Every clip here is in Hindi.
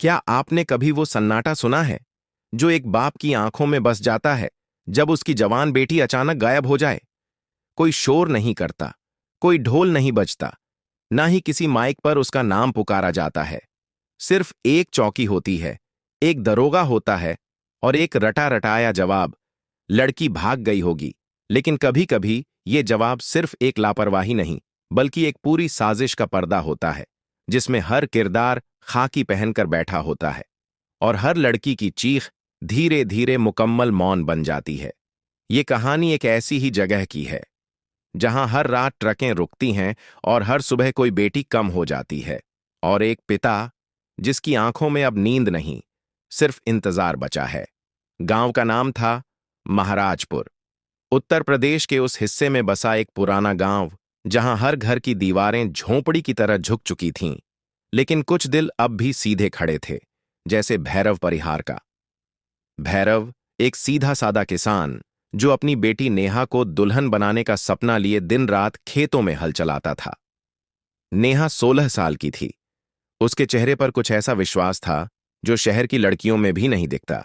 क्या आपने कभी वो सन्नाटा सुना है जो एक बाप की आंखों में बस जाता है जब उसकी जवान बेटी अचानक गायब हो जाए? कोई शोर नहीं करता, कोई ढोल नहीं बजता, ना ही किसी माइक पर उसका नाम पुकारा जाता है। सिर्फ एक चौकी होती है, एक दरोगा होता है और एक रटा रटाया जवाब, लड़की भाग गई होगी। लेकिन कभी कभी ये जवाब सिर्फ एक लापरवाही नहीं, बल्कि एक पूरी साजिश का पर्दा होता है, जिसमें हर किरदार खाकी पहनकर बैठा होता है और हर लड़की की चीख धीरे धीरे मुकम्मल मौन बन जाती है। ये कहानी एक ऐसी ही जगह की है जहां हर रात ट्रकें रुकती हैं और हर सुबह कोई बेटी कम हो जाती है, और एक पिता जिसकी आंखों में अब नींद नहीं, सिर्फ इंतजार बचा है। गांव का नाम था महाराजपुर। उत्तर प्रदेश के उस हिस्से में बसा एक पुराना गांव जहां हर घर की दीवारें झोंपड़ी की तरह झुक चुकी थीं, लेकिन कुछ दिल अब भी सीधे खड़े थे, जैसे भैरव परिहार का। भैरव एक सीधा सादा किसान जो अपनी बेटी नेहा को दुल्हन बनाने का सपना लिए दिन रात खेतों में हल चलाता था। नेहा 16 साल की थी। उसके चेहरे पर कुछ ऐसा विश्वास था जो शहर की लड़कियों में भी नहीं दिखता।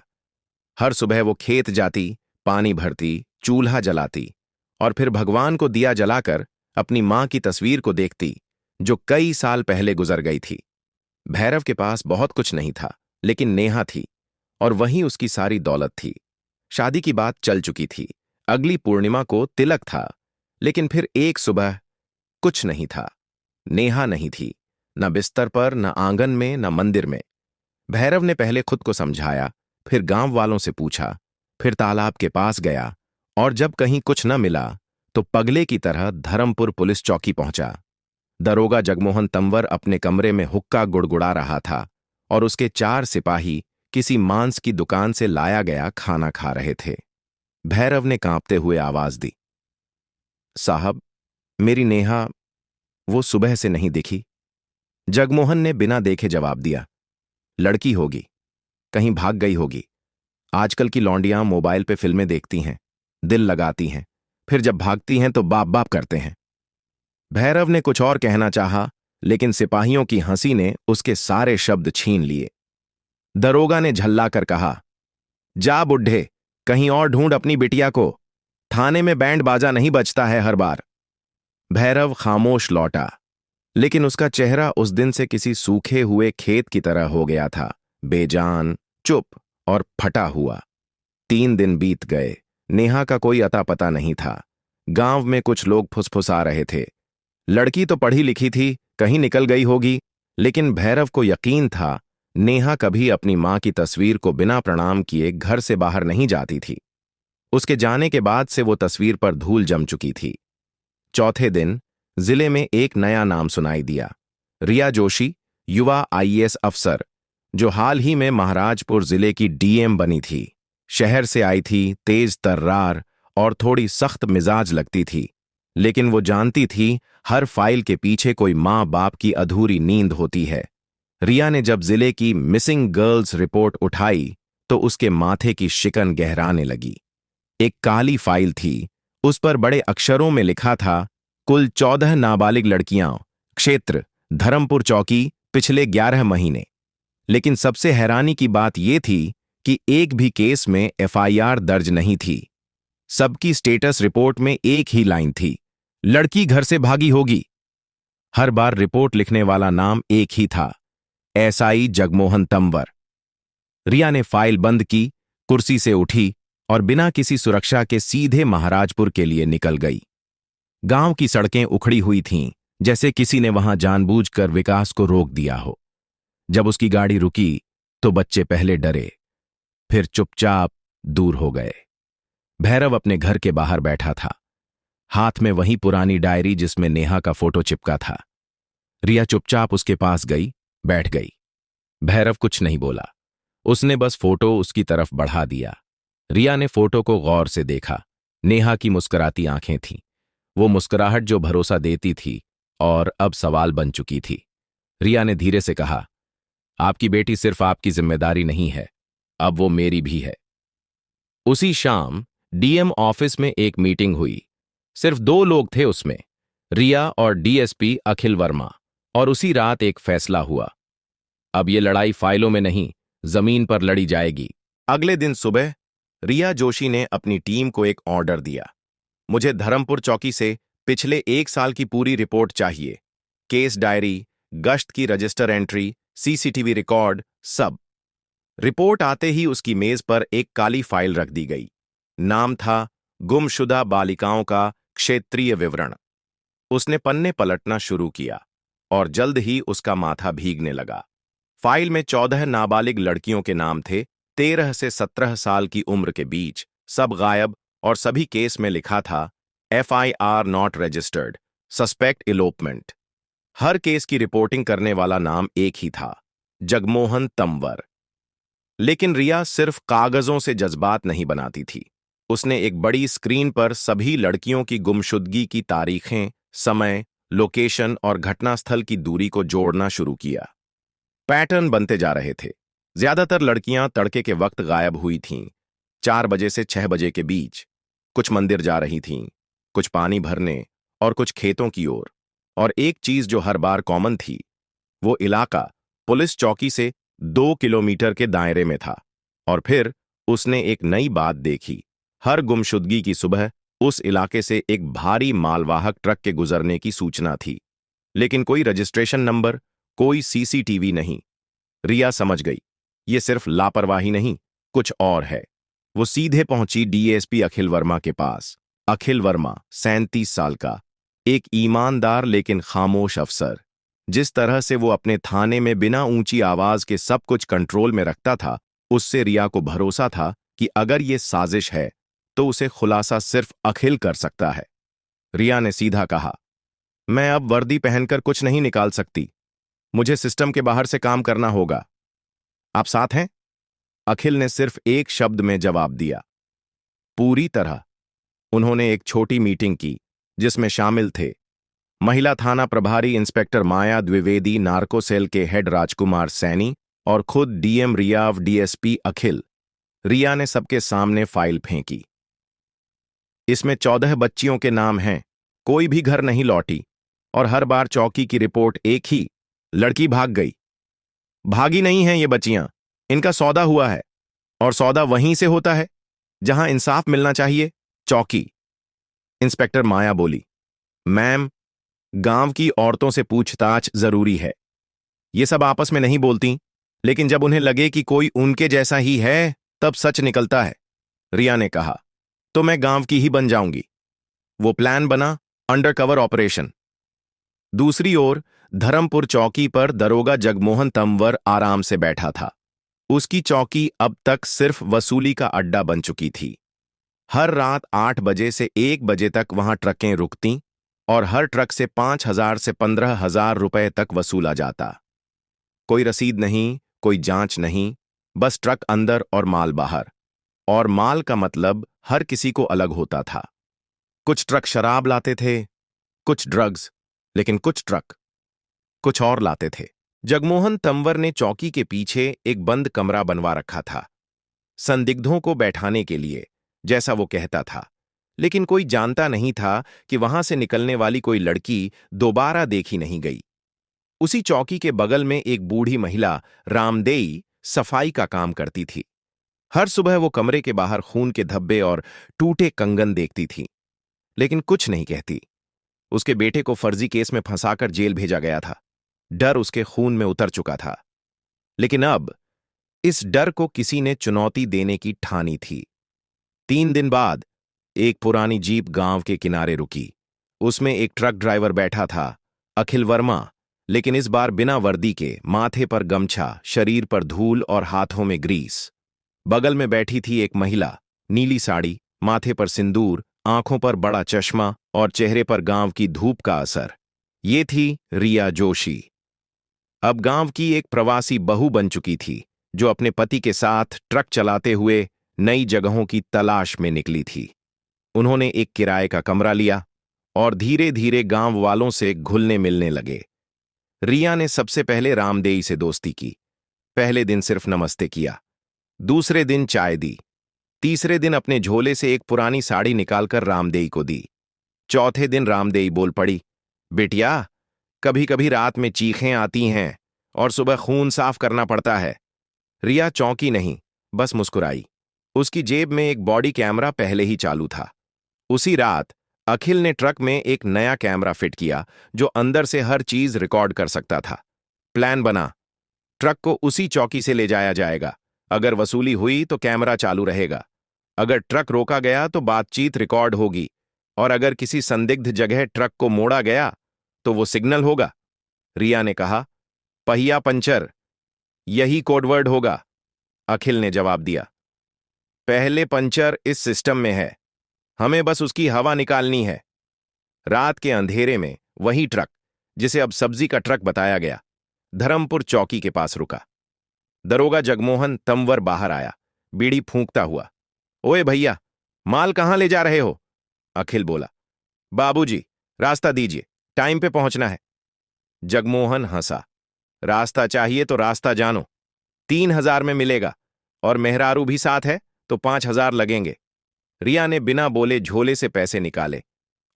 हर सुबह वो खेत जाती, पानी भरती, चूल्हा जलाती और फिर भगवान को दिया जलाकर अपनी मां की तस्वीर को देखती, जो कई साल पहले गुजर गई थी। भैरव के पास बहुत कुछ नहीं था, लेकिन नेहा थी, और वहीं उसकी सारी दौलत थी। शादी की बात चल चुकी थी, अगली पूर्णिमा को तिलक था, लेकिन फिर एक सुबह कुछ नहीं था। नेहा नहीं थी, न बिस्तर पर, न आंगन में, न मंदिर में। भैरव ने पहले खुद को समझाया, फिर गांव वालों से पूछा, फिर तालाब के पास गया, और जब कहीं कुछ न मिला तो पगले की तरह धर्मपुर पुलिस चौकी पहुंचा। दरोगा जगमोहन तंवर अपने कमरे में हुक्का गुड़गुड़ा रहा था और उसके 4 सिपाही किसी मांस की दुकान से लाया गया खाना खा रहे थे। भैरव ने कांपते हुए आवाज दी, साहब, मेरी नेहा वो सुबह से नहीं दिखी। जगमोहन ने बिना देखे जवाब दिया, लड़की होगी, कहीं भाग गई होगी। आजकल की लौंडियां मोबाइल पे फिल्में देखती हैं, दिल लगाती हैं, फिर जब भागती हैं तो बाप बाप करते हैं। भैरव ने कुछ और कहना चाहा, लेकिन सिपाहियों की हंसी ने उसके सारे शब्द छीन लिए। दरोगा ने झल्लाकर कहा, जा बुड्ढे, कहीं और ढूंढ अपनी बिटिया को, थाने में बैंड बाजा नहीं बजता है हर बार। भैरव खामोश लौटा, लेकिन उसका चेहरा उस दिन से किसी सूखे हुए खेत की तरह हो गया था, बेजान, चुप और फटा हुआ। 3 दिन बीत गए, नेहा का कोई अता पता नहीं था। गांव में कुछ लोग फुसफुसा रहे थे, लड़की तो पढ़ी लिखी थी, कहीं निकल गई होगी। लेकिन भैरव को यकीन था, नेहा कभी अपनी मां की तस्वीर को बिना प्रणाम किए घर से बाहर नहीं जाती थी। उसके जाने के बाद से वो तस्वीर पर धूल जम चुकी थी। चौथे दिन जिले में एक नया नाम सुनाई दिया, रिया जोशी, युवा आईएएस अफसर, जो हाल ही में महाराजपुर जिले की डीएम बनी थी। शहर से आई थी, तेज तर्रार और थोड़ी सख्त मिजाज लगती थी, लेकिन वो जानती थी हर फाइल के पीछे कोई माँ बाप की अधूरी नींद होती है। रिया ने जब जिले की मिसिंग गर्ल्स रिपोर्ट उठाई तो उसके माथे की शिकन गहराने लगी। एक काली फाइल थी, उस पर बड़े अक्षरों में लिखा था, कुल 14 नाबालिग लड़कियां, क्षेत्र धर्मपुर चौकी, पिछले 11 महीने। लेकिन सबसे हैरानी की बात यह थी कि एक भी केस में एफआईआर दर्ज नहीं थी। सबकी स्टेटस रिपोर्ट में एक ही लाइन थी, लड़की घर से भागी होगी। हर बार रिपोर्ट लिखने वाला नाम एक ही था, एसआई जगमोहन तंवर। रिया ने फाइल बंद की, कुर्सी से उठी और बिना किसी सुरक्षा के सीधे महाराजपुर के लिए निकल गई। गांव की सड़कें उखड़ी हुई थीं, जैसे किसी ने वहां जानबूझकर विकास को रोक दिया हो। जब उसकी गाड़ी रुकी तो बच्चे पहले डरे, फिर चुपचाप दूर हो गए। भैरव अपने घर के बाहर बैठा था, हाथ में वही पुरानी डायरी जिसमें नेहा का फोटो चिपका था। रिया चुपचाप उसके पास गई, बैठ गई। भैरव कुछ नहीं बोला, उसने बस फोटो उसकी तरफ बढ़ा दिया। रिया ने फोटो को गौर से देखा। नेहा की मुस्कुराती आंखें थीं, वो मुस्कुराहट जो भरोसा देती थी और अब सवाल बन चुकी थी। रिया ने धीरे से कहा, आपकी बेटी सिर्फ आपकी जिम्मेदारी नहीं है, अब वो मेरी भी है। उसी शाम डीएम ऑफिस में एक मीटिंग हुई। सिर्फ 2 लोग थे उसमें, रिया और डीएसपी अखिल वर्मा, और उसी रात एक फैसला हुआ। अब ये लड़ाई फाइलों में नहीं, जमीन पर लड़ी जाएगी। अगले दिन सुबह रिया जोशी ने अपनी टीम को एक ऑर्डर दिया। मुझे धर्मपुर चौकी से पिछले 1 साल की पूरी रिपोर्ट चाहिए। केस डायरी, गश्त की रजिस्टर एंट्री, सीसीटीवी रिकॉर्ड, सब। रिपोर्ट आते ही उसकी मेज पर एक काली फाइल रख दी गई। नाम था गुमशुदा बालिकाओं का क्षेत्रीय विवरण। उसने पन्ने पलटना शुरू किया और जल्द ही उसका माथा भीगने लगा। फाइल में 14 नाबालिग लड़कियों के नाम थे, 13 से 17 साल की उम्र के बीच, सब गायब, और सभी केस में लिखा था FIR not registered, suspect elopement. हर केस की रिपोर्टिंग करने वाला नाम एक ही था, जगमोहन तंवर। लेकिन रिया सिर्फ कागजों से जज्बात नहीं बनाती थी। उसने एक बड़ी स्क्रीन पर सभी लड़कियों की गुमशुदगी की तारीखें, समय, लोकेशन और घटनास्थल की दूरी को जोड़ना शुरू किया। पैटर्न बनते जा रहे थे। ज्यादातर लड़कियां तड़के के वक्त गायब हुई थीं, 4 बजे से 6 बजे के बीच। कुछ मंदिर जा रही थीं, कुछ पानी भरने और कुछ खेतों की ओर। और एक चीज जो हर बार कॉमन थी, वो इलाका पुलिस चौकी से 2 किलोमीटर के दायरे में था। और फिर उसने एक नई बात देखी। हर गुमशुदगी की सुबह उस इलाके से एक भारी मालवाहक ट्रक के गुजरने की सूचना थी, लेकिन कोई रजिस्ट्रेशन नंबर, कोई सीसीटीवी नहीं। रिया समझ गई, ये सिर्फ लापरवाही नहीं, कुछ और है। वो सीधे पहुंची डीएसपी अखिल वर्मा के पास। अखिल वर्मा 37 साल का, एक ईमानदार लेकिन खामोश अफसर। जिस तरह से वो अपने थाने में बिना ऊंची आवाज के सब कुछ कंट्रोल में रखता था, उससे रिया को भरोसा था कि अगर ये साजिश है तो उसे खुलासा सिर्फ अखिल कर सकता है। रिया ने सीधा कहा, मैं अब वर्दी पहनकर कुछ नहीं निकाल सकती, मुझे सिस्टम के बाहर से काम करना होगा। आप साथ हैं? अखिल ने सिर्फ एक शब्द में जवाब दिया, पूरी तरह। उन्होंने एक छोटी मीटिंग की जिसमें शामिल थे महिला थाना प्रभारी इंस्पेक्टर माया द्विवेदी, नार्को सेल के हेड राजकुमार सैनी और खुद डीएम रियाव, डीएसपी अखिल। रिया ने सबके सामने फाइल फेंकी। इसमें 14 बच्चियों के नाम हैं, कोई भी घर नहीं लौटी, और हर बार चौकी की रिपोर्ट एक ही, लड़की भाग गई। भागी नहीं हैं ये बच्चियां, इनका सौदा हुआ है, और सौदा वहीं से होता है जहां इंसाफ मिलना चाहिए, चौकी। इंस्पेक्टर माया बोली, मैम, गांव की औरतों से पूछताछ जरूरी है। ये सब आपस में नहीं बोलती, लेकिन जब उन्हें लगे कि कोई उनके जैसा ही है तब सच निकलता है। रिया ने कहा, तो मैं गांव की ही बन जाऊंगी। वो प्लान बना, अंडरकवर ऑपरेशन। दूसरी ओर धर्मपुर चौकी पर दरोगा जगमोहन तंवर आराम से बैठा था। उसकी चौकी अब तक सिर्फ वसूली का अड्डा बन चुकी थी। हर रात 8 बजे से 1 बजे तक वहां ट्रकें रुकतीं और हर ट्रक से 5,000 से 15,000 रुपए तक वसूला जाता। कोई रसीद नहीं, कोई जांच नहीं, बस ट्रक अंदर और माल बाहर। और माल का मतलब हर किसी को अलग होता था। कुछ ट्रक शराब लाते थे, कुछ ड्रग्स, लेकिन कुछ ट्रक कुछ और लाते थे। जगमोहन तंवर ने चौकी के पीछे एक बंद कमरा बनवा रखा था, संदिग्धों को बैठाने के लिए, जैसा वो कहता था। लेकिन कोई जानता नहीं था कि वहां से निकलने वाली कोई लड़की दोबारा देखी नहीं गई। उसी चौकी के बगल में एक बूढ़ी महिला रामदेई सफाई का काम करती थी। हर सुबह वो कमरे के बाहर खून के धब्बे और टूटे कंगन देखती थी, लेकिन कुछ नहीं कहती। उसके बेटे को फर्जी केस में फंसाकर जेल भेजा गया था। डर उसके खून में उतर चुका था, लेकिन अब इस डर को किसी ने चुनौती देने की ठानी थी। 3 दिन बाद एक पुरानी जीप गांव के किनारे रुकी। उसमें एक ट्रक ड्राइवर बैठा था, अखिल वर्मा, लेकिन इस बार बिना वर्दी के, माथे पर गमछा, शरीर पर धूल और हाथों में ग्रीस। बगल में बैठी थी एक महिला, नीली साड़ी, माथे पर सिंदूर, आंखों पर बड़ा चश्मा और चेहरे पर गांव की धूप का असर। ये थी रिया जोशी। अब गांव की एक प्रवासी बहू बन चुकी थी, जो अपने पति के साथ ट्रक चलाते हुए नई जगहों की तलाश में निकली थी। उन्होंने एक किराए का कमरा लिया और धीरे धीरे गांव वालों से घुलने मिलने लगे। रिया ने सबसे पहले रामदेई से दोस्ती की। पहले दिन सिर्फ नमस्ते किया, दूसरे दिन चाय दी, तीसरे दिन अपने झोले से एक पुरानी साड़ी निकालकर रामदेई को दी। चौथे दिन रामदेई बोल पड़ी, बेटिया, कभी कभी रात में चीखें आती हैं और सुबह खून साफ करना पड़ता है। रिया चौंकी नहीं, बस मुस्कुराई। उसकी जेब में एक बॉडी कैमरा पहले ही चालू था। उसी रात अखिल ने ट्रक में एक नया कैमरा फिट किया जो अंदर से हर चीज रिकॉर्ड कर सकता था। प्लान बना, ट्रक को उसी चौकी से ले जाया जाएगा। अगर वसूली हुई तो कैमरा चालू रहेगा, अगर ट्रक रोका गया तो बातचीत रिकॉर्ड होगी, और अगर किसी संदिग्ध जगह ट्रक को मोड़ा गया तो वो सिग्नल होगा। रिया ने कहा, पहिया पंचर, यही कोडवर्ड होगा। अखिल ने जवाब दिया, पहले पंचर इस सिस्टम में है, हमें बस उसकी हवा निकालनी है। रात के अंधेरे में वही ट्रक, जिसे अब सब्जी का ट्रक बताया गया, धरमपुर चौकी के पास रुका। दरोगा जगमोहन तंवर बाहर आया, बीड़ी फूंकता हुआ। ओए भैया, माल कहां ले जा रहे हो? अखिल बोला, बाबूजी, रास्ता दीजिए, टाइम पे पहुंचना है। जगमोहन हंसा, रास्ता चाहिए तो रास्ता जानो, 3,000 में मिलेगा, और मेहरारू भी साथ है तो 5,000 लगेंगे। रिया ने बिना बोले झोले से पैसे निकाले,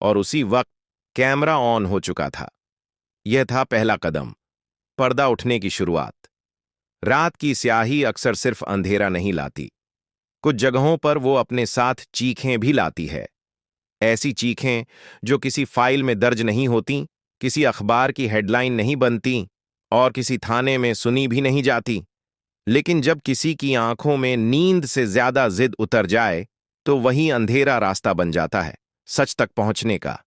और उसी वक्त कैमरा ऑन हो चुका था। यह था पहला कदम, पर्दा उठने की शुरुआत। रात की स्याही अक्सर सिर्फ अंधेरा नहीं लाती, कुछ जगहों पर वो अपने साथ चीखें भी लाती है। ऐसी चीखें जो किसी फाइल में दर्ज नहीं होती, किसी अखबार की हेडलाइन नहीं बनती, और किसी थाने में सुनी भी नहीं जाती। लेकिन जब किसी की आंखों में नींद से ज्यादा जिद उतर जाए तो वही अंधेरा रास्ता बन जाता है सच तक पहुंचने का।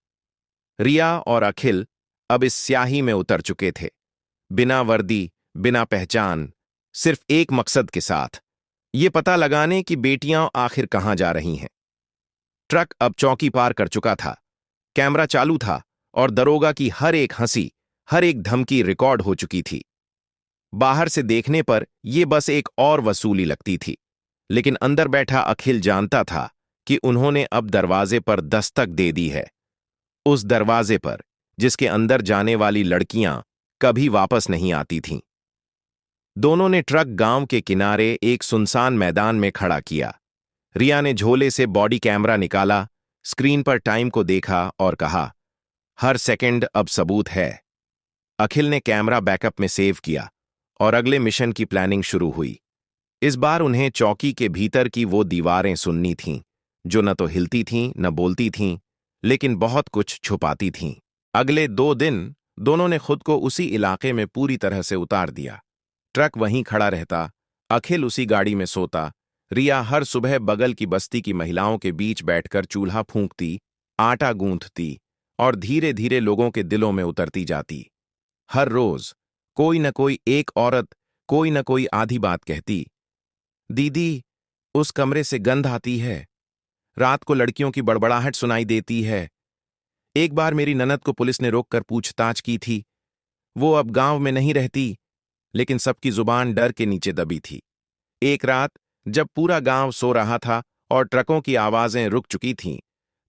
रिया और अखिल अब इस स्याही में उतर चुके थे, बिना वर्दी, बिना पहचान, सिर्फ एक मकसद के साथ, ये पता लगाने कि बेटियां आखिर कहां जा रही हैं। ट्रक अब चौकी पार कर चुका था, कैमरा चालू था, और दरोगा की हर एक हंसी, हर एक धमकी रिकॉर्ड हो चुकी थी। बाहर से देखने पर यह बस एक और वसूली लगती थी, लेकिन अंदर बैठा अखिल जानता था कि उन्होंने अब दरवाजे पर दस्तक दे दी है, उस दरवाजे पर जिसके अंदर जाने वाली लड़कियां कभी वापस नहीं आती थीं। दोनों ने ट्रक गांव के किनारे एक सुनसान मैदान में खड़ा किया। रिया ने झोले से बॉडी कैमरा निकाला, स्क्रीन पर टाइम को देखा और कहा, हर सेकंड अब सबूत है। अखिल ने कैमरा बैकअप में सेव किया, और अगले मिशन की प्लानिंग शुरू हुई। इस बार उन्हें चौकी के भीतर की वो दीवारें सुननी थीं, जो न तो हिलती थीं न बोलती थीं, लेकिन बहुत कुछ छुपाती थीं। अगले 2 दिन दोनों ने खुद को उसी इलाके में पूरी तरह से उतार दिया। ट्रक वहीं खड़ा रहता, अखिल उसी गाड़ी में सोता, रिया हर सुबह बगल की बस्ती की महिलाओं के बीच बैठकर चूल्हा फूंकती, आटा गूंथती, और धीरे धीरे लोगों के दिलों में उतरती जाती। हर रोज कोई न कोई एक औरत कोई न कोई आधी बात कहती, दीदी, उस कमरे से गंध आती है, रात को लड़कियों की बड़बड़ाहट सुनाई देती है। एक बार मेरी ननद को पुलिस ने रोककर पूछताछ की थी, वो अब गांव में नहीं रहती, लेकिन सबकी जुबान डर के नीचे दबी थी। एक रात जब पूरा गांव सो रहा था और ट्रकों की आवाजें रुक चुकी थीं,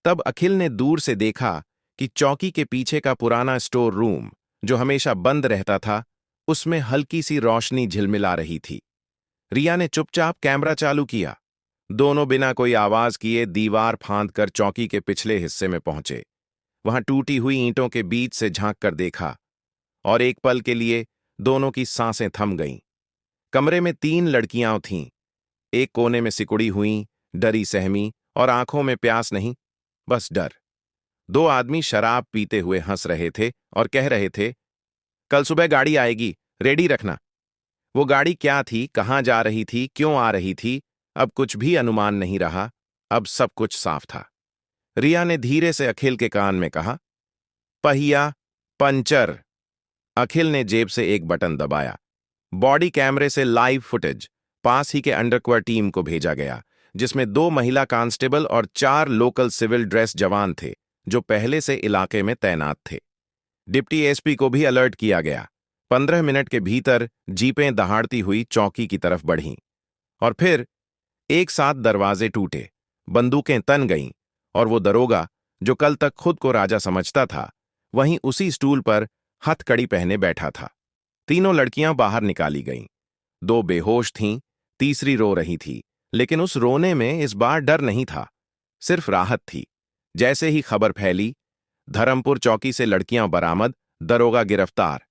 तब अखिल ने दूर से देखा कि चौकी के पीछे का पुराना स्टोर रूम, जो हमेशा बंद रहता था, उसमें हल्की सी रोशनी झिलमिला रही थी। रिया ने चुपचाप कैमरा चालू किया। दोनों बिना कोई आवाज किए दीवार फांदकर चौकी के पिछले हिस्से में पहुंचे। वहां टूटी हुई ईंटों के बीच से झांक कर देखा, और एक पल के लिए दोनों की सांसें थम गईं। कमरे में 3 लड़कियां थीं, एक कोने में सिकुड़ी हुई, डरी सहमी, और आंखों में प्यास नहीं, बस डर। 2 आदमी शराब पीते हुए हंस रहे थे और कह रहे थे, कल सुबह गाड़ी आएगी, रेडी रखना। वो गाड़ी क्या थी, कहां जा रही थी, क्यों आ रही थी, अब कुछ भी अनुमान नहीं रहा, अब सब कुछ साफ था। रिया ने धीरे से अखिल के कान में कहा, पहिया पंचर। अखिल ने जेब से एक बटन दबाया। बॉडी कैमरे से लाइव फुटेज पास ही के अंडरकवर टीम को भेजा गया, जिसमें 2 महिला कांस्टेबल और 4 लोकल सिविल ड्रेस जवान थे, जो पहले से इलाके में तैनात थे। डिप्टी एसपी को भी अलर्ट किया गया। 15 मिनट के भीतर जीपें दहाड़ती हुई चौकी की तरफ बढ़ीं, और फिर एक साथ दरवाजे टूटे, बंदूकें तन गईं, और वो दरोगा जो कल तक खुद को राजा समझता था, वहीं उसी स्टूल पर हथकड़ी पहने बैठा था। तीनों लड़कियां बाहर निकाली गईं। 2 बेहोश थीं, तीसरी रो रही थी, लेकिन उस रोने में इस बार डर नहीं था, सिर्फ राहत थी। जैसे ही खबर फैली, धरमपुर चौकी से लड़कियां बरामद, दरोगा गिरफ्तार,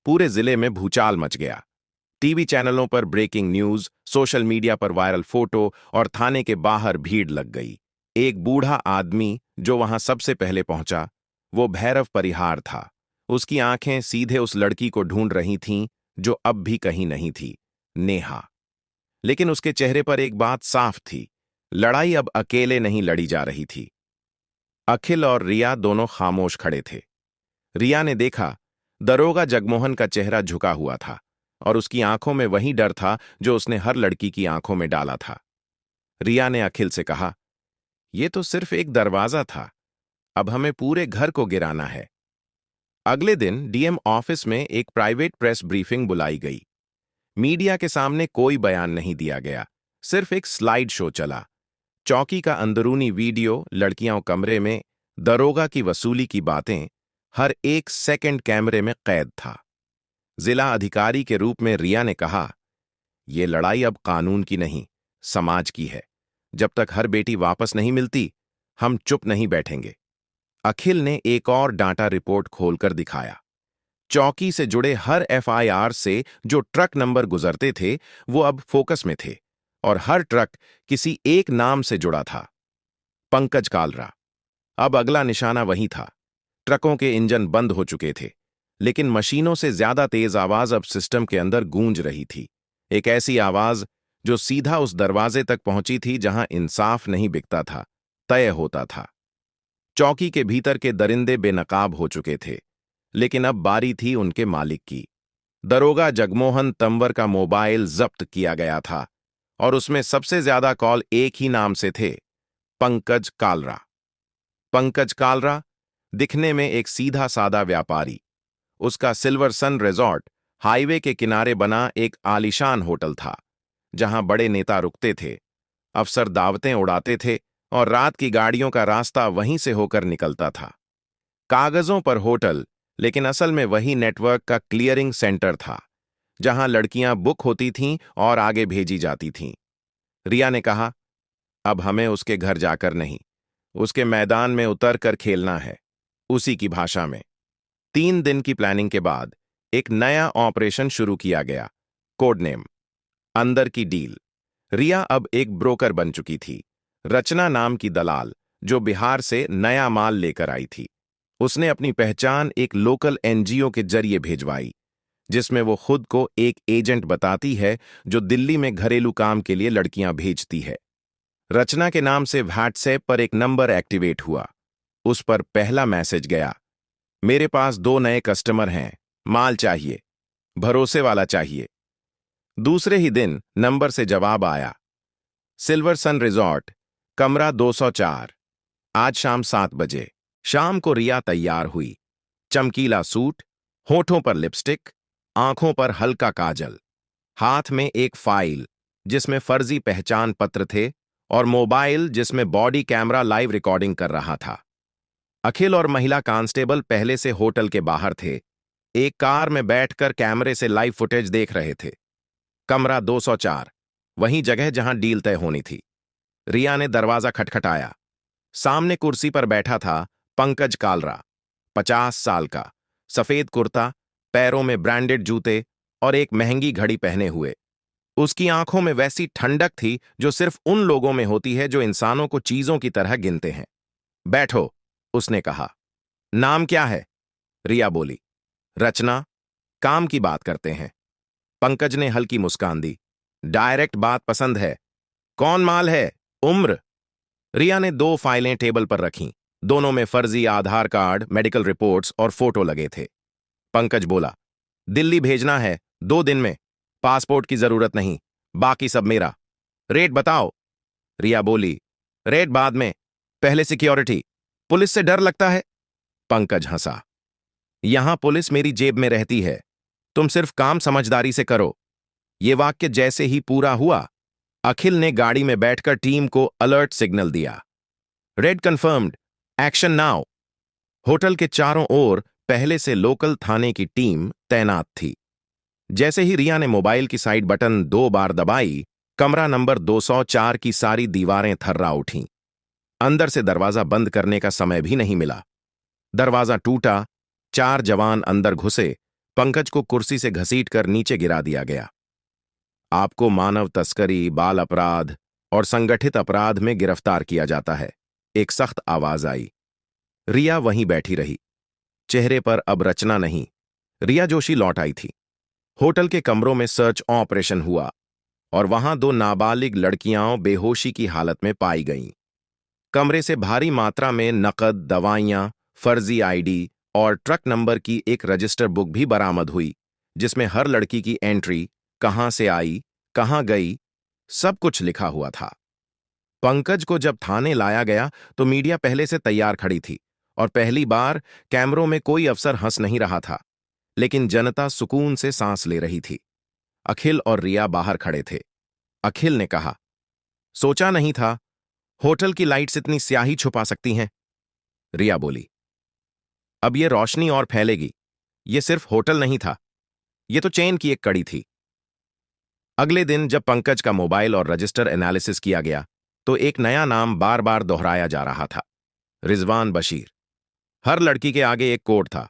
पूरे जिले में भूचाल मच गया। टीवी चैनलों पर ब्रेकिंग न्यूज, सोशल मीडिया पर वायरल फोटो और थाने के बाहर भीड़ लग गई। एक बूढ़ा आदमी जो वहां सबसे पहले पहुंचा, वो भैरव परिहार था। उसकी आंखें सीधे उस लड़की को ढूंढ रही थीं जो अब भी कहीं नहीं थी, नेहा। लेकिन उसके चेहरे पर एक बात साफ थी, लड़ाई अब अकेले नहीं लड़ी जा रही थी। अखिल और रिया दोनों खामोश खड़े थे। रिया ने देखा, दरोगा जगमोहन का चेहरा झुका हुआ था और उसकी आंखों में वही डर था जो उसने हर लड़की की आंखों में डाला था। रिया ने अखिल से कहा, यह तो सिर्फ एक दरवाजा था, अब हमें पूरे घर को गिराना है। अगले दिन डीएम ऑफिस में एक प्राइवेट प्रेस ब्रीफिंग बुलाई गई। मीडिया के सामने कोई बयान नहीं दिया गया, सिर्फ एक स्लाइड शो चला। चौकी का अंदरूनी वीडियो, लड़कियां कमरे में, दरोगा की वसूली की बातें, हर एक सेकंड कैमरे में कैद था। जिला अधिकारी के रूप में रिया ने कहा, यह लड़ाई अब कानून की नहीं, समाज की है। जब तक हर बेटी वापस नहीं मिलती, हम चुप नहीं बैठेंगे। अखिल ने एक और डाटा रिपोर्ट खोलकर दिखाया। चौकी से जुड़े हर एफआईआर से जो ट्रक नंबर गुजरते थे, वो अब फोकस में थे और हर ट्रक किसी एक नाम से जुड़ा था, पंकज कालरा। अब अगला निशाना वही था। ट्रकों के इंजन बंद हो चुके थे, लेकिन मशीनों से ज्यादा तेज आवाज अब सिस्टम के अंदर गूंज रही थी। एक ऐसी आवाज जो सीधा उस दरवाजे तक पहुंची थी जहां इंसाफ नहीं बिकता था, तय होता था। चौकी के भीतर के दरिंदे बेनकाब हो चुके थे, लेकिन अब बारी थी उनके मालिक की। दरोगा जगमोहन तंवर का मोबाइल जब्त किया गया था और उसमें सबसे ज्यादा कॉल एक ही नाम से थे, पंकज कालरा। पंकज कालरा दिखने में एक सीधा सादा व्यापारी। उसका सिल्वर सन रिजॉर्ट हाईवे के किनारे बना एक आलीशान होटल था, जहां बड़े नेता रुकते थे, अफसर दावतें उड़ाते थे और रात की गाड़ियों का रास्ता वहीं से होकर निकलता था। कागजों पर होटल, लेकिन असल में वही नेटवर्क का क्लियरिंग सेंटर था, जहां लड़कियां बुक होती थीं और आगे भेजी जाती थीं। रिया ने कहा, अब हमें उसके घर जाकर नहीं, उसके मैदान में उतर कर खेलना है, उसी की भाषा में। 3 दिन की प्लानिंग के बाद एक नया ऑपरेशन शुरू किया गया, कोड नेम अंदर की डील। रिया अब एक ब्रोकर बन चुकी थी, रचना नाम की दलाल, जो बिहार से नया माल लेकर आई थी। उसने अपनी पहचान एक लोकल एनजीओ के जरिए भेजवाई, जिसमें वो खुद को एक एजेंट बताती है जो दिल्ली में घरेलू काम के लिए लड़कियां भेजती है। रचना के नाम से व्हाट्सएप पर एक नंबर एक्टिवेट हुआ। उस पर पहला मैसेज गया, मेरे पास 2 नए कस्टमर हैं, माल चाहिए, भरोसे वाला चाहिए। दूसरे ही दिन नंबर से जवाब आया, सिल्वर सन रिजॉर्ट, कमरा 204, आज शाम 7 बजे। शाम को रिया तैयार हुई, चमकीला सूट, होठों पर लिपस्टिक, आंखों पर हल्का काजल, हाथ में एक फाइल जिसमें फर्जी पहचान पत्र थे और मोबाइल जिसमें बॉडी कैमरा लाइव रिकॉर्डिंग कर रहा था। अखिल और महिला कांस्टेबल पहले से होटल के बाहर थे, एक कार में बैठकर कैमरे से लाइव फुटेज देख रहे थे। कमरा 204, वही जगह जहां डील तय होनी थी। रिया ने दरवाजा खटखटाया। सामने कुर्सी पर बैठा था पंकज कालरा, 50 साल का, सफेद कुर्ता, पैरों में ब्रांडेड जूते और एक महंगी घड़ी पहने हुए। उसकी आंखों में वैसी ठंडक थी जो सिर्फ उन लोगों में होती है जो इंसानों को चीजों की तरह गिनते हैं। बैठो, उसने कहा। नाम क्या है? रिया बोली। रचना। काम की बात करते हैं। पंकज ने हल्की मुस्कान दी। डायरेक्ट बात पसंद है। कौन माल है? उम्र? रिया ने 2 फाइलें टेबल पर रखीं, दोनों में फर्जी आधार कार्ड, मेडिकल रिपोर्ट्स और फोटो लगे थे। पंकज बोला, दिल्ली भेजना है 2 दिन में, पासपोर्ट की जरूरत नहीं, बाकी सब मेरा। रेट बताओ। रिया बोली, रेट बाद में, पहले सिक्योरिटी। पुलिस से डर लगता है? पंकज हंसा। यहां पुलिस मेरी जेब में रहती है, तुम सिर्फ काम समझदारी से करो। ये वाक्य जैसे ही पूरा हुआ, अखिल ने गाड़ी में बैठकर टीम को अलर्ट सिग्नल दिया। Red confirmed, action now. Hotel के चारों ओर पहले से लोकल थाने की टीम तैनात थी। जैसे ही रिया ने मोबाइल की साइड बटन 2 बार दबाई, कमरा नंबर 204 की सारी दीवारें थर्रा उठीं। अंदर से दरवाजा बंद करने का समय भी नहीं मिला। दरवाजा टूटा, 4 जवान अंदर घुसे, पंकज को कुर्सी से घसीटकर नीचे गिरा दिया गया। आपको मानव तस्करी, बाल अपराध और संगठित अपराध में गिरफ्तार किया जाता है, एक सख्त आवाज आई। रिया वहीं बैठी रही। चेहरे पर अब रचना नहीं। रिया जोशी लौट आई थी। होटल के कमरों में सर्च ऑपरेशन हुआ और वहां 2 नाबालिग लड़कियां बेहोशी की हालत में पाई गईं। कमरे से भारी मात्रा में नकद, दवाइयां, फर्जी आईडी और ट्रक नंबर की एक रजिस्टर बुक भी बरामद हुई, जिसमें हर लड़की की एंट्री, कहां से आई, कहां गई, सब कुछ लिखा हुआ था। पंकज को जब थाने लाया गया तो मीडिया पहले से तैयार खड़ी थी और पहली बार कैमरों में कोई अफसर हंस नहीं रहा था, लेकिन जनता सुकून से सांस ले रही थी। अखिल और रिया बाहर खड़े थे। अखिल ने कहा, सोचा नहीं था होटल की लाइट्स इतनी स्याही छुपा सकती हैं। रिया बोली, अब ये रोशनी और फैलेगी। ये सिर्फ होटल नहीं था, ये तो चेन की एक कड़ी थी। अगले दिन जब पंकज का मोबाइल और रजिस्टर एनालिसिस किया गया तो एक नया नाम बार बार दोहराया जा रहा था, रिजवान बशीर। हर लड़की के आगे एक कोड था,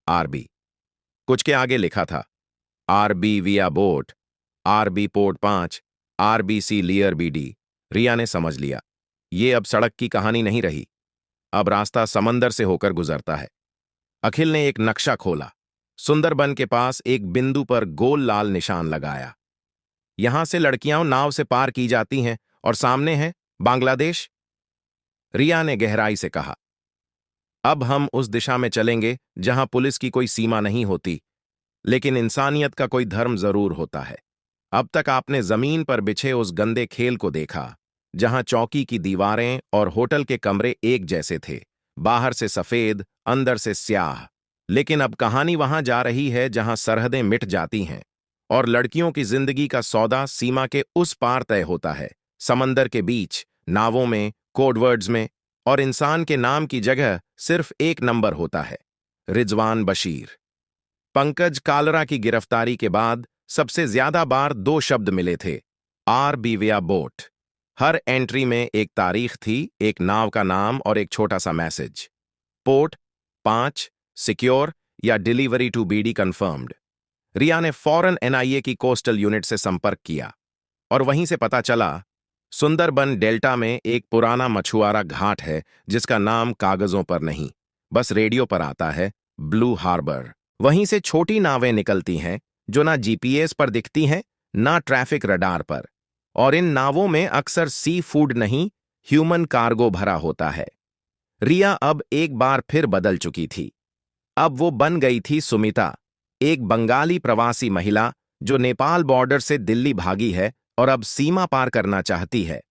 आरबी। कुछ के आगे लिखा था RB via boat, RB port 5, RBC लियर बीडी। रिया ने समझ लिया, ये अब सड़क की कहानी नहीं रही, अब रास्ता समंदर से होकर गुजरता है। अखिल ने एक नक्शा खोला। सुंदरबन के पास एक बिंदु पर गोल लाल निशान लगाया। यहां से लड़कियां नाव से पार की जाती हैं और सामने है बांग्लादेश। रिया ने गहराई से कहा, अब हम उस दिशा में चलेंगे जहां पुलिस की कोई सीमा नहीं होती, लेकिन इंसानियत का कोई धर्म जरूर होता है। अब तक आपने जमीन पर बिछे उस गंदे खेल को देखा, जहां चौकी की दीवारें और होटल के कमरे एक जैसे थे, बाहर से सफेद, अंदर से स्याह। लेकिन अब कहानी वहां जा रही है जहां सरहदें मिट जाती हैं और लड़कियों की जिंदगी का सौदा सीमा के उस पार तय होता है, समंदर के बीच, नावों में, कोडवर्ड्स में, और इंसान के नाम की जगह सिर्फ एक नंबर होता है, रिजवान बशीर। पंकज कालरा की गिरफ्तारी के बाद सबसे ज्यादा बार 2 शब्द मिले थे, आर बीविया बोट। हर एंट्री में एक तारीख थी, एक नाव का नाम और एक छोटा सा मैसेज, पोर्ट 5, सिक्योर या डिलीवरी टू बीडी कंफर्म्ड। रिया ने फौरन एनआईए की कोस्टल यूनिट से संपर्क किया और वहीं से पता चला सुंदरबन डेल्टा में एक पुराना मछुआरा घाट है जिसका नाम कागजों पर नहीं, बस रेडियो पर आता है, ब्लू हार्बर। वहीं से छोटी नावें निकलती हैं जो ना जीपीएस पर दिखती हैं, ना ट्रैफिक रडार पर, और इन नावों में अक्सर सी फूड नहीं, ह्यूमन कार्गो भरा होता है। रिया अब एक बार फिर बदल चुकी थी। अब वो बन गई थी सुमिता, एक बंगाली प्रवासी महिला जो नेपाल बॉर्डर से दिल्ली भागी है और अब सीमा पार करना चाहती है।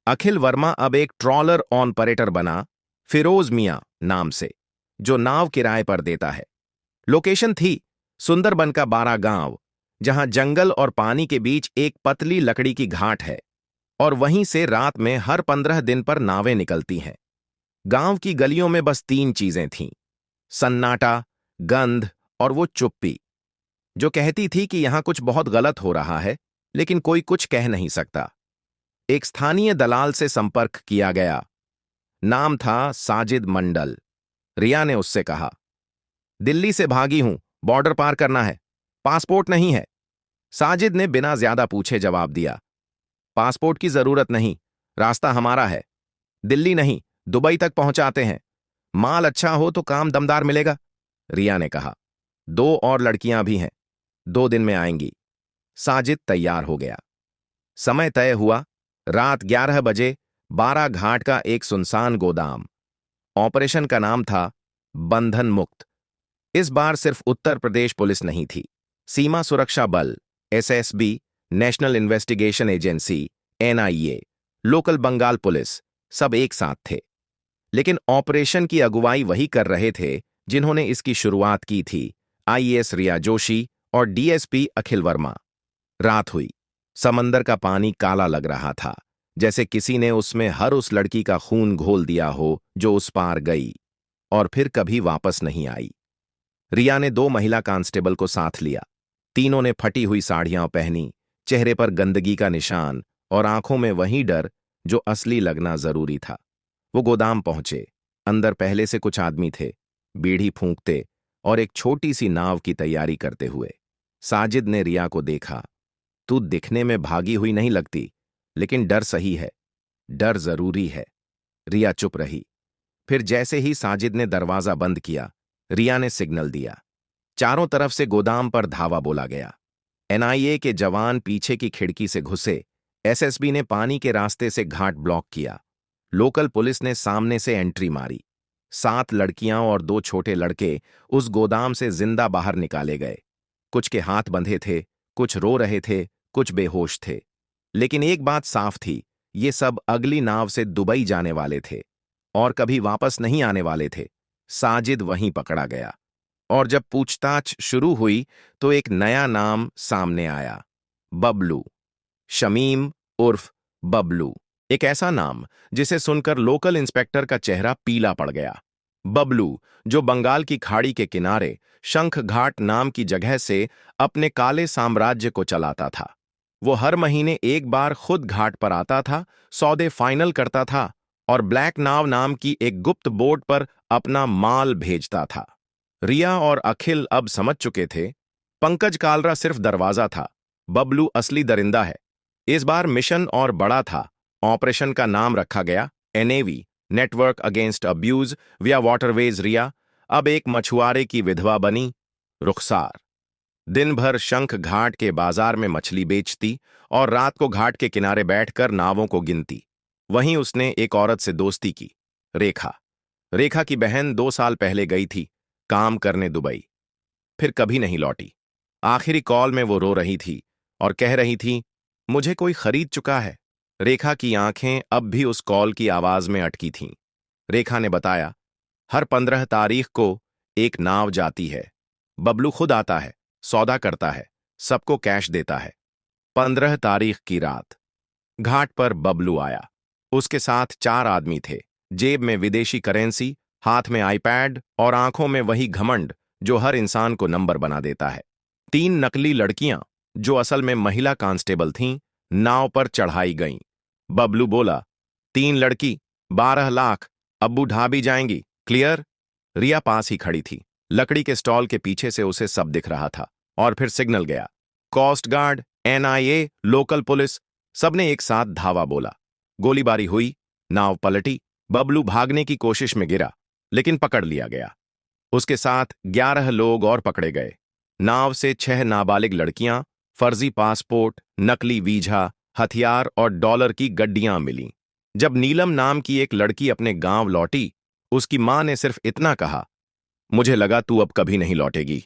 अखिल वर्मा अब एक ट्रॉलर ऑपरेटर बना, फिरोज मियां नाम से, जो नाव किराए पर देता है। लोकेशन थी सुंदरबन का 12 गांव, जहां जंगल और पानी के बीच एक पतली लकड़ी की घाट है और वहीं से रात में हर 15 दिन पर नावें निकलती हैं। गांव की गलियों में बस 3 चीजें थीं, सन्नाटा, गंध और वो चुप्पी जो कहती थी कि यहां कुछ बहुत गलत हो रहा है, लेकिन कोई कुछ कह नहीं सकता। एक स्थानीय दलाल से संपर्क किया गया। नाम था साजिद मंडल। रिया ने उससे कहा, दिल्ली से भागी हूं, बॉर्डर पार करना है, पासपोर्ट नहीं है। साजिद ने बिना ज्यादा पूछे जवाब दिया, पासपोर्ट की जरूरत नहीं, रास्ता हमारा है, दिल्ली नहीं, दुबई तक पहुंचाते हैं, माल अच्छा हो तो काम दमदार मिलेगा। रिया ने कहा, 2 और लड़कियां भी हैं, 2 दिन में आएंगी। साजिद तैयार हो गया। समय तय हुआ, रात 11 बजे, 12 घाट का एक सुनसान गोदाम। ऑपरेशन का नाम था बंधन मुक्त। इस बार सिर्फ उत्तर प्रदेश पुलिस नहीं थी, सीमा सुरक्षा बल, SSB, national investigation agency, NIA, local Bengal police, सब एक साथ थे। लेकिन ऑपरेशन की अगुवाई वही कर रहे थे जिन्होंने इसकी शुरुआत की थी, आईएएस रिया जोशी और डीएसपी अखिल वर्मा। रात हुई। समंदर का पानी काला लग रहा था, जैसे किसी ने उसमें हर उस लड़की का खून घोल दिया हो जो उस पार गई और फिर कभी वापस नहीं आई। रिया ने 2 महिला कांस्टेबल को साथ लिया। तीनों ने फटी हुई साड़ियां पहनी, चेहरे पर गंदगी का निशान और आंखों में वही डर जो असली लगना जरूरी था। वो गोदाम पहुंचे। अंदर पहले से कुछ आदमी थे, बीड़ी फूंकते, और एक छोटी सी नाव की तैयारी करते हुए। साजिद ने रिया को देखा। तू दिखने में भागी हुई नहीं लगती, लेकिन डर सही है। डर जरूरी है। रिया चुप रही। फिर जैसे ही साजिद ने दरवाजा बंद किया, रिया ने सिग्नल दिया। चारों तरफ से गोदाम पर धावा बोला गया। एनआईए के जवान पीछे की खिड़की से घुसे। एसएसबी ने पानी के रास्ते से घाट ब्लॉक किया। लोकल पुलिस ने सामने से एंट्री मारी। 7 लड़कियां और 2 छोटे लड़के उस गोदाम से जिंदा बाहर निकाले गए। कुछ के हाथ बंधे थे, कुछ रो रहे थे, कुछ बेहोश थे। लेकिन एक बात साफ थी, ये सब अगली नाव से दुबई जाने वाले थे और कभी वापस नहीं आने वाले थे। साजिद वहीं पकड़ा गया और जब पूछताछ शुरू हुई तो एक नया नाम सामने आया, बबलू। शमीम उर्फ बबलू। एक ऐसा नाम जिसे सुनकर लोकल इंस्पेक्टर का चेहरा पीला पड़ गया। बबलू, जो बंगाल की खाड़ी के किनारे शंख घाट नाम की जगह से अपने काले साम्राज्य को चलाता था। वो हर महीने एक बार खुद घाट पर आता था, सौदे फाइनल करता था और ब्लैक नाव नाम की एक गुप्त बोट पर अपना माल भेजता था। रिया और अखिल अब समझ चुके थे, पंकज कालरा सिर्फ दरवाजा था, बबलू असली दरिंदा है। इस बार मिशन और बड़ा था। ऑपरेशन का नाम रखा गया एनएवी, नेटवर्क अगेंस्ट अब्यूज विया वाटरवेज। रिया अब एक मछुआरे की विधवा बनी। रुखसार दिन भर शंख घाट के बाजार में मछली बेचती और रात को घाट के किनारे बैठकर नावों को गिनती। वहीं उसने एक औरत से दोस्ती की, रेखा। रेखा की बहन 2 साल पहले गई थी काम करने दुबई, फिर कभी नहीं लौटी। आखिरी कॉल में वो रो रही थी और कह रही थी, मुझे कोई खरीद चुका है। रेखा की आंखें अब भी उस कॉल की आवाज में अटकी थीं। रेखा ने बताया, हर 15 तारीख को एक नाव जाती है। बबलू खुद आता है, सौदा करता है, सबको कैश देता है। 15 तारीख की रात घाट पर बबलू आया। उसके साथ 4 आदमी थे, जेब में विदेशी करेंसी, हाथ में आईपैड और आंखों में वही घमंड जो हर इंसान को नंबर बना देता है। 3 नकली लड़कियां, जो असल में महिला कांस्टेबल थीं, नाव पर चढ़ाई गईं। बबलू बोला, 3 लड़की, 12 लाख, अब्बू ढाबी जाएंगी, क्लियर? रिया पास ही खड़ी थी। लकड़ी के स्टॉल के पीछे से उसे सब दिख रहा था। और फिर सिग्नल गया। Coast guard, NIA, local police, सबने एक साथ धावा बोला। गोलीबारी हुई, नाव पलटी, बबलू भागने की कोशिश में गिरा, लेकिन पकड़ लिया गया। उसके साथ 11 लोग और पकड़े गए। नाव से 6 नाबालिग लड़कियां, फर्जी पासपोर्ट, नकली वीजा, हथियार और डॉलर की गड्डियां मिलीं। जब नीलम नाम की एक लड़की अपने गांव लौटी, उसकी मां ने सिर्फ इतना कहा, मुझे लगा तू अब कभी नहीं लौटेगी।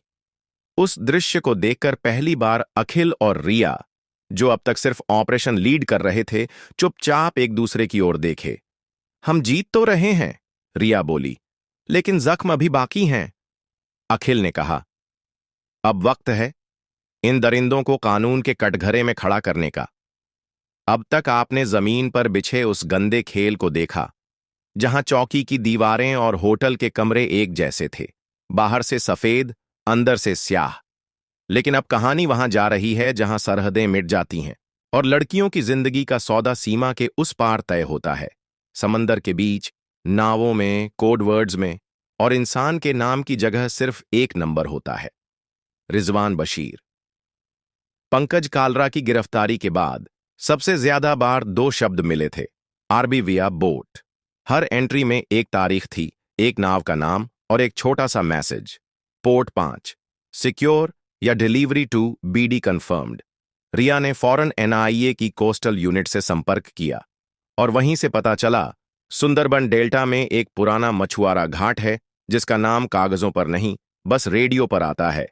उस दृश्य को देखकर पहली बार अखिल और रिया, जो अब तक सिर्फ ऑपरेशन लीड कर रहे थे, चुपचाप एक दूसरे की ओर देखे। हम जीत तो रहे हैं, रिया बोली, लेकिन जख्म अभी बाकी हैं। अखिल ने कहा, अब वक्त है इन दरिंदों को कानून के कटघरे में खड़ा करने का। अब तक आपने जमीन पर बिछे उस गंदे खेल को देखा, जहां चौकी की दीवारें और होटल के कमरे एक जैसे थे, बाहर से सफेद, अंदर से स्याह। लेकिन अब कहानी वहां जा रही है जहां सरहदें मिट जाती हैं और लड़कियों की जिंदगी का सौदा सीमा के उस पार तय होता है, समंदर के बीच, नावों में, कोड वर्ड्स में, और इंसान के नाम की जगह सिर्फ एक नंबर होता है, रिजवान बशीर। पंकज कालरा की गिरफ्तारी के बाद सबसे ज्यादा बार 2 शब्द मिले थे, आरबी विया बोट। हर एंट्री में एक तारीख थी, एक नाव का नाम और एक छोटा सा मैसेज, पोर्ट 5, सिक्योर या डिलीवरी टू बीडी कंफर्म्ड। रिया ने फौरन एनआईए की कोस्टल यूनिट से संपर्क किया और वहीं से पता चला, सुंदरबन डेल्टा में एक पुराना मछुआरा घाट है जिसका नाम कागजों पर नहीं, बस रेडियो पर आता है,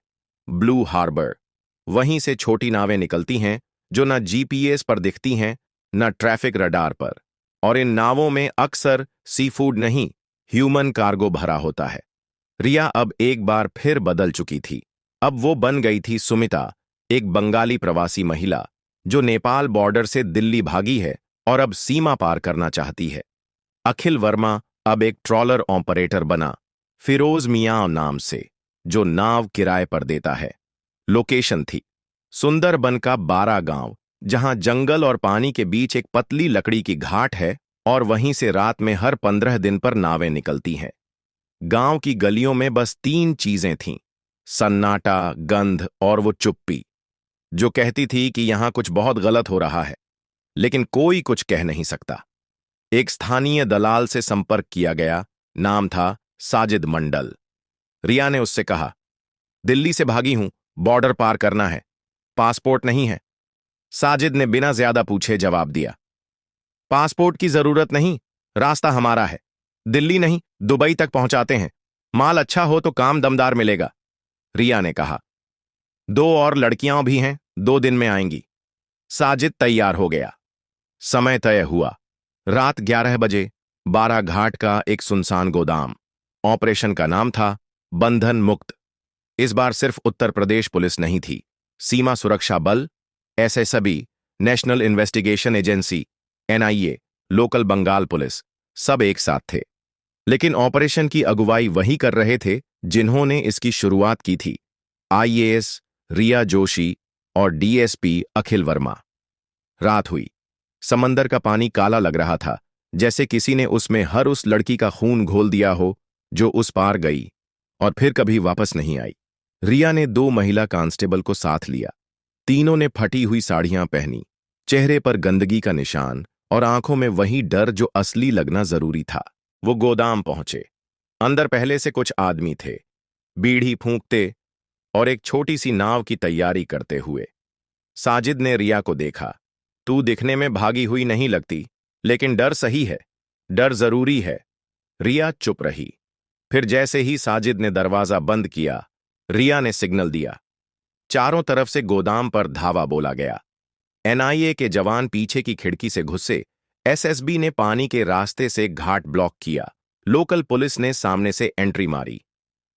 ब्लू हार्बर। वहीं से छोटी नावें निकलती हैं जो न जीपीएस पर दिखती हैं न ट्रैफिक रडार पर, और इन नावों में अक्सर सी फूड नहीं, ह्यूमन कार्गो भरा होता है। रिया अब एक बार फिर बदल चुकी थी। अब वो बन गई थी सुमिता, एक बंगाली प्रवासी महिला जो नेपाल बॉर्डर से दिल्ली भागी है और अब सीमा पार करना चाहती है। अखिल वर्मा अब एक ट्रॉलर ऑपरेटर बना, फिरोज मियां नाम से, जो नाव किराए पर देता है। लोकेशन थी सुंदरबन का 12 गांव, जहां जंगल और पानी के बीच एक पतली लकड़ी की घाट है और वहीं से रात में हर 15 दिन पर नावें निकलती हैं। गांव की गलियों में बस तीन चीजें थीं, सन्नाटा, गंध और वो चुप्पी जो कहती थी कि यहां कुछ बहुत गलत हो रहा है, लेकिन कोई कुछ कह नहीं सकता। एक स्थानीय दलाल से संपर्क किया गया। नाम था साजिद मंडल। रिया ने उससे कहा, दिल्ली से भागी हूं, बॉर्डर पार करना है, पासपोर्ट नहीं है। साजिद ने बिना ज्यादा पूछे जवाब दिया, पासपोर्ट की जरूरत नहीं, रास्ता हमारा है, दिल्ली नहीं दुबई तक पहुंचाते हैं, माल अच्छा हो तो काम दमदार मिलेगा। रिया ने कहा, दो और लड़कियां भी हैं, 2 दिन में आएंगी। साजिद तैयार हो गया। समय तय हुआ। रात 11 बजे 12 घाट का एक सुनसान गोदाम। ऑपरेशन का नाम था बंधन मुक्त। इस बार सिर्फ उत्तर प्रदेश पुलिस नहीं थी, सीमा सुरक्षा बल, SSB, national investigation agency, NIA, local Bengal police, सब एक साथ थे। लेकिन ऑपरेशन की अगुवाई वही कर रहे थे जिन्होंने इसकी शुरुआत की थी, आईएएस रिया जोशी और डीएसपी अखिल वर्मा। रात हुई। समंदर का पानी काला लग रहा था, जैसे किसी ने उसमें हर उस लड़की का खून घोल दिया हो जो उस पार गई और फिर कभी वापस नहीं आई। रिया ने 2 महिला कांस्टेबल को साथ लिया। तीनों ने फटी हुई साड़ियां पहनी, चेहरे पर गंदगी का निशान और आंखों में वही डर जो असली लगना जरूरी था। वो गोदाम पहुंचे। अंदर पहले से कुछ आदमी थे, बीड़ी फूंकते और एक छोटी सी नाव की तैयारी करते हुए। साजिद ने रिया को देखा। तू दिखने में भागी हुई नहीं लगती, लेकिन डर सही है, डर जरूरी है। रिया चुप रही। फिर जैसे ही साजिद ने दरवाजा बंद किया, रिया ने सिग्नल दिया। चारों तरफ से गोदाम पर धावा बोला गया। एनआईए के जवान पीछे की खिड़की से घुसे। एसएसबी ने पानी के रास्ते से घाट ब्लॉक किया। लोकल पुलिस ने सामने से एंट्री मारी।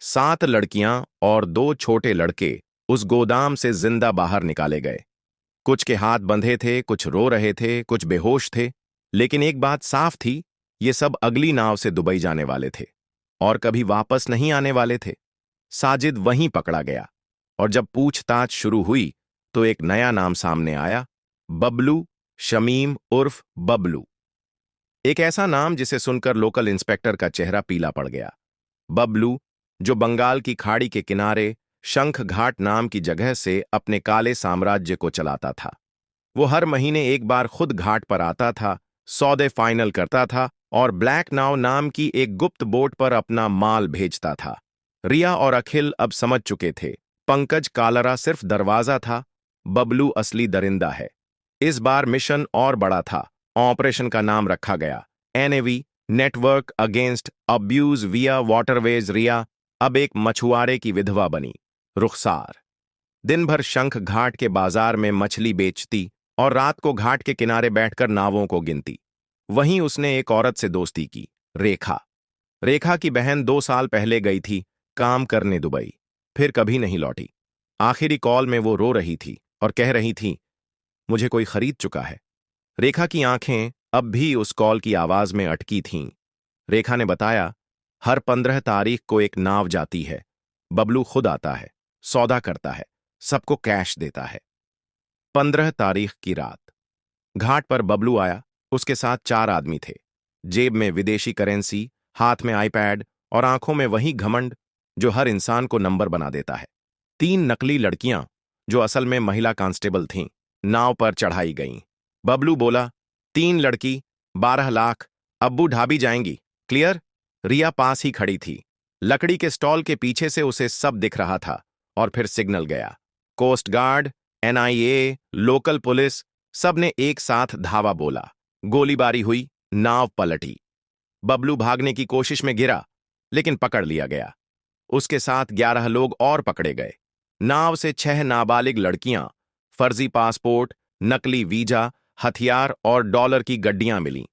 7 लड़कियां और 2 छोटे लड़के उस गोदाम से जिंदा बाहर निकाले गए। कुछ के हाथ बंधे थे, कुछ रो रहे थे, कुछ बेहोश थे, लेकिन एक बात साफ थी, ये सब अगली नाव से दुबई जाने वाले थे और कभी वापस नहीं आने वाले थे। साजिद वहीं पकड़ा गया और जब पूछताछ शुरू हुई तो एक नया नाम सामने आया, बबलू शमीम उर्फ बबलू। एक ऐसा नाम जिसे सुनकर लोकल इंस्पेक्टर का चेहरा पीला पड़ गया। बबलू, जो बंगाल की खाड़ी के किनारे शंख घाट नाम की जगह से अपने काले साम्राज्य को चलाता था। वो हर महीने एक बार खुद घाट पर आता था, सौदे फाइनल करता था और ब्लैक नाव नाम की एक गुप्त बोट पर अपना माल भेजता था। रिया और अखिल अब समझ चुके थे, पंकज कालरा सिर्फ दरवाजा था, बबलू असली दरिंदा है। इस बार मिशन और बड़ा था। ऑपरेशन का नाम रखा गया एनएवी, नेटवर्क अगेंस्ट अब्यूज विया वाटरवेज। रिया अब एक मछुआरे की विधवा बनी। रुखसार दिन भर शंख घाट के बाजार में मछली बेचती और रात को घाट के किनारे बैठकर नावों को गिनती। वहीं उसने एक औरत से दोस्ती की, रेखा। रेखा की बहन 2 साल पहले गई थी काम करने दुबई, फिर कभी नहीं लौटी। आखिरी कॉल में वो रो रही थी और कह रही थी, मुझे कोई खरीद चुका है। रेखा की आंखें अब भी उस कॉल की आवाज में अटकी थीं। रेखा ने बताया, हर 15 तारीख को एक नाव जाती है, बबलू खुद आता है, सौदा करता है, सबको कैश देता है। 15 तारीख की रात घाट पर बबलू आया। उसके साथ 4 आदमी थे, जेब में विदेशी करेंसी, हाथ में आईपैड और आंखों में वही घमंड जो हर इंसान को नंबर बना देता है। 3 नकली लड़कियां, जो असल में महिला कांस्टेबल थीं, नाव पर चढ़ाई गईं। बबलू बोला, 3 लड़की, 12 लाख, अब्बू ढाबी जाएंगी, क्लियर? रिया पास ही खड़ी थी। लकड़ी के स्टॉल के पीछे से उसे सब दिख रहा था और फिर सिग्नल गया। Coast guard, NIA, local police, सब ने एक साथ धावा बोला। गोलीबारी हुई, नाव पलटी। बबलू भागने की कोशिश में गिरा, लेकिन पकड़ लिया गया। उसके साथ 11 लोग और पकड़े गए। नाव से 6 नाबालिग लड़कियां, फर्जी पासपोर्ट, नकली वीजा, हथियार और डॉलर की गड्डियां मिलीं।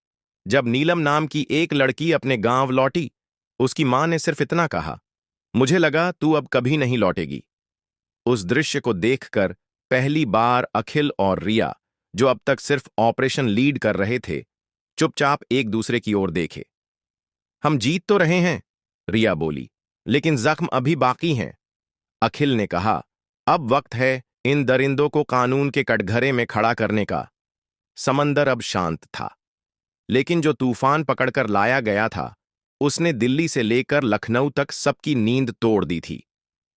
जब नीलम नाम की एक लड़की अपने गांव लौटी, उसकी मां ने सिर्फ इतना कहा, मुझे लगा तू अब कभी नहीं लौटेगी। उस दृश्य को देखकर पहली बार अखिल और रिया, जो अब तक सिर्फ ऑपरेशन लीड कर रहे थे, चुपचाप एक दूसरे की ओर देखे। हम जीत तो रहे हैं, रिया बोली, लेकिन जख्म अभी बाकी हैं। अखिल ने कहा, अब वक्त है इन दरिंदों को कानून के कटघरे में खड़ा करने का। समंदर अब शांत था, लेकिन जो तूफान पकड़कर लाया गया था, उसने दिल्ली से लेकर लखनऊ तक सबकी नींद तोड़ दी थी।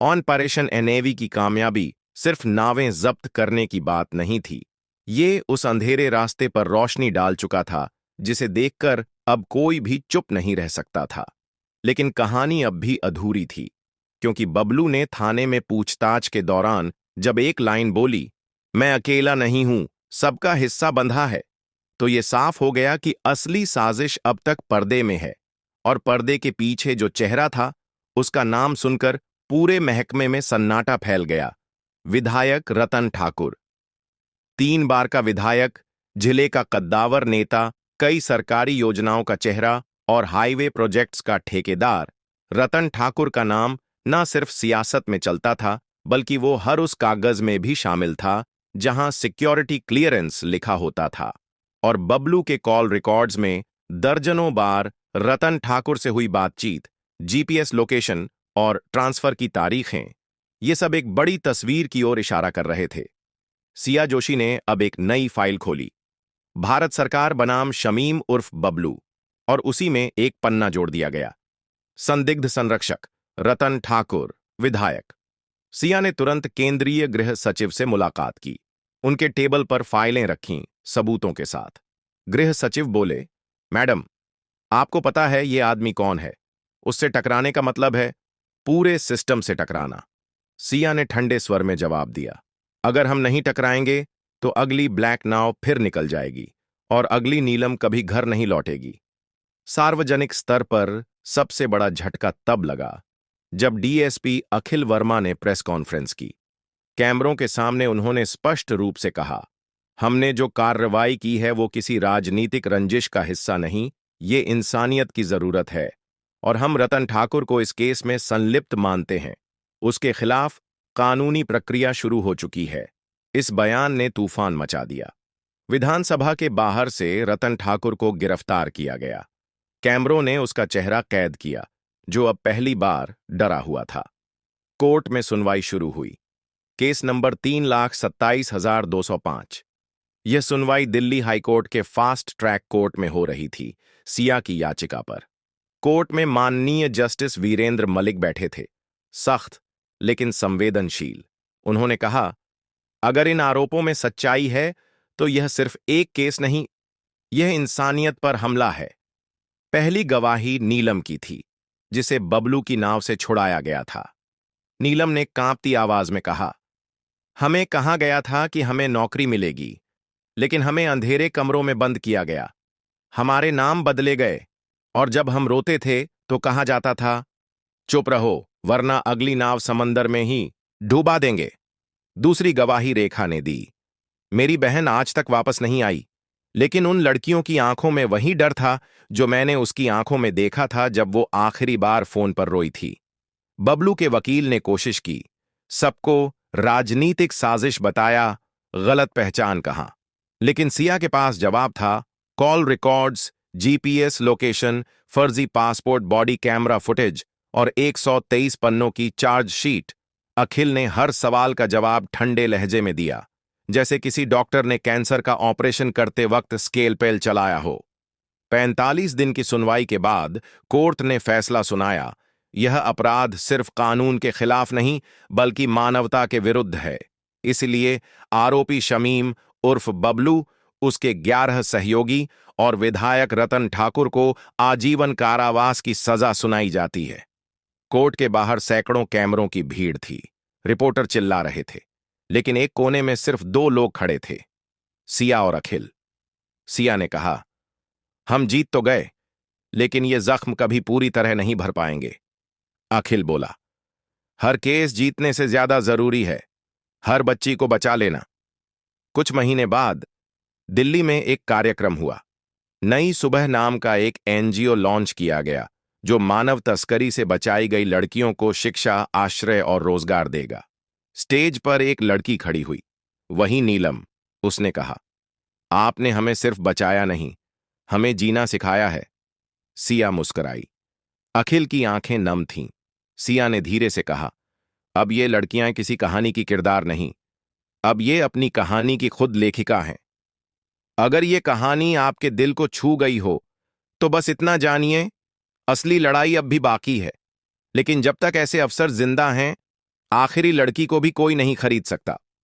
ऑपरेशन एनेवी की कामयाबी सिर्फ नावें जब्त करने की बात नहीं थी, ये उस अंधेरे रास्ते पर रोशनी डाल चुका था जिसे देखकर अब कोई भी चुप नहीं रह सकता था। लेकिन कहानी अब भी अधूरी थी, क्योंकि बबलू ने थाने में पूछताछ के दौरान जब एक लाइन बोली, मैं अकेला नहीं हूं, सबका हिस्सा बंधा है, तो ये साफ हो गया कि असली साजिश अब तक पर्दे में है। और पर्दे के पीछे जो चेहरा था, उसका नाम सुनकर पूरे महकमे में सन्नाटा फैल गया। विधायक रतन ठाकुर। 3 बार का विधायक, जिले का कद्दावर नेता, कई सरकारी योजनाओं का चेहरा और हाईवे प्रोजेक्ट्स का ठेकेदार, रतन ठाकुर का नाम न सिर्फ सियासत में चलता था, बल्कि वो हर उस कागज में भी शामिल था जहां सिक्योरिटी क्लियरेंस लिखा होता था। और बबलू के कॉल रिकॉर्ड्स में दर्जनों बार रतन ठाकुर से हुई बातचीत, जीपीएस लोकेशन और ट्रांसफर की तारीखें, ये सब एक बड़ी तस्वीर की ओर इशारा कर रहे थे। सिया जोशी ने अब एक नई फाइल खोली, भारत सरकार बनाम शमीम उर्फ बबलू, और उसी में एक पन्ना जोड़ दिया गया, संदिग्ध संरक्षक रतन ठाकुर, विधायक। सिया ने तुरंत केंद्रीय गृह सचिव से मुलाकात की। उनके टेबल पर फाइलें रखीं, सबूतों के साथ। गृह सचिव बोले, मैडम, आपको पता है ये आदमी कौन है? उससे टकराने का मतलब है पूरे सिस्टम से टकराना। सिया ने ठंडे स्वर में जवाब दिया, अगर हम नहीं टकराएंगे तो अगली ब्लैक नाव फिर निकल जाएगी और अगली नीलम कभी घर नहीं लौटेगी। सार्वजनिक स्तर पर सबसे बड़ा झटका तब लगा जब डीएसपी अखिल वर्मा ने प्रेस कॉन्फ्रेंस की। कैमरों के सामने उन्होंने स्पष्ट रूप से कहा, हमने जो कार्रवाई की है वो किसी राजनीतिक रंजिश का हिस्सा नहीं, ये इंसानियत की जरूरत है, और हम रतन ठाकुर को इस केस में संलिप्त मानते हैं। उसके खिलाफ कानूनी प्रक्रिया शुरू हो चुकी है। इस बयान ने तूफान मचा दिया। विधानसभा के बाहर से रतन ठाकुर को गिरफ्तार किया गया। कैमरों ने उसका चेहरा कैद किया, जो अब पहली बार डरा हुआ था। कोर्ट में सुनवाई शुरू हुई। Case number 3,27,205। यह सुनवाई दिल्ली हाईकोर्ट के फास्ट ट्रैक कोर्ट में हो रही थी, सिया की याचिका पर। कोर्ट में माननीय जस्टिस वीरेंद्र मलिक बैठे थे, सख्त लेकिन संवेदनशील। उन्होंने कहा, अगर इन आरोपों में सच्चाई है तो यह सिर्फ एक केस नहीं, यह इंसानियत पर हमला है। पहली गवाही नीलम की थी, जिसे बबलू की नाव से छुड़ाया गया था। नीलम ने कांपती आवाज में कहा, हमें कहा गया था कि हमें नौकरी मिलेगी, लेकिन हमें अंधेरे कमरों में बंद किया गया। हमारे नाम बदले गए, और जब हम रोते थे तो कहा जाता था, चुप रहो वरना अगली नाव समंदर में ही डूबा देंगे। दूसरी गवाही रेखा ने दी, मेरी बहन आज तक वापस नहीं आई, लेकिन उन लड़कियों की आंखों में वही डर था जो मैंने उसकी आंखों में देखा था जब वो आखिरी बार फोन पर रोई थी। बबलू के वकील ने कोशिश की, सबको राजनीतिक साजिश बताया, गलत पहचान कहा, लेकिन सिया के पास जवाब था, कॉल रिकॉर्ड्स, जीपीएस लोकेशन, फर्जी पासपोर्ट, बॉडी कैमरा फुटेज और 123 पन्नों की चार्जशीट। अखिल ने हर सवाल का जवाब ठंडे लहजे में दिया, जैसे किसी डॉक्टर ने कैंसर का ऑपरेशन करते वक्त स्केलपेल चलाया हो। 45 दिन की सुनवाई के बाद कोर्ट ने फैसला सुनाया, यह अपराध सिर्फ कानून के खिलाफ नहीं बल्कि मानवता के विरुद्ध है। इसलिए आरोपी शमीम उर्फ बबलू, उसके 11 सहयोगी और विधायक रतन ठाकुर को आजीवन कारावास की सजा सुनाई जाती है। कोर्ट के बाहर सैकड़ों कैमरों की भीड़ थी। रिपोर्टर चिल्ला रहे थे, लेकिन एक कोने में सिर्फ 2 लोग खड़े थे, सिया और अखिल। सिया ने कहा, हम जीत तो गए, लेकिन ये जख्म कभी पूरी तरह नहीं भर पाएंगे। अखिल बोला, हर केस जीतने से ज्यादा जरूरी है हर बच्ची को बचा लेना। कुछ महीने बाद दिल्ली में एक कार्यक्रम हुआ। नई सुबह नाम का एक एनजीओ लॉन्च किया गया, जो मानव तस्करी से बचाई गई लड़कियों को शिक्षा, आश्रय और रोजगार देगा। स्टेज पर एक लड़की खड़ी हुई, वही नीलम। उसने कहा, आपने हमें सिर्फ बचाया नहीं, हमें जीना सिखाया है। सिया मुस्कुराई। अखिल की आंखें नम थीं। सिया ने धीरे से कहा, अब ये लड़कियां किसी कहानी की किरदार नहीं, अब ये अपनी कहानी की खुद लेखिका हैं। अगर ये कहानी आपके दिल को छू गई हो तो बस इतना जानिए, असली लड़ाई अब भी बाकी है, लेकिन जब तक ऐसे अफसर जिंदा हैं, आखिरी लड़की को भी कोई नहीं खरीद सकता।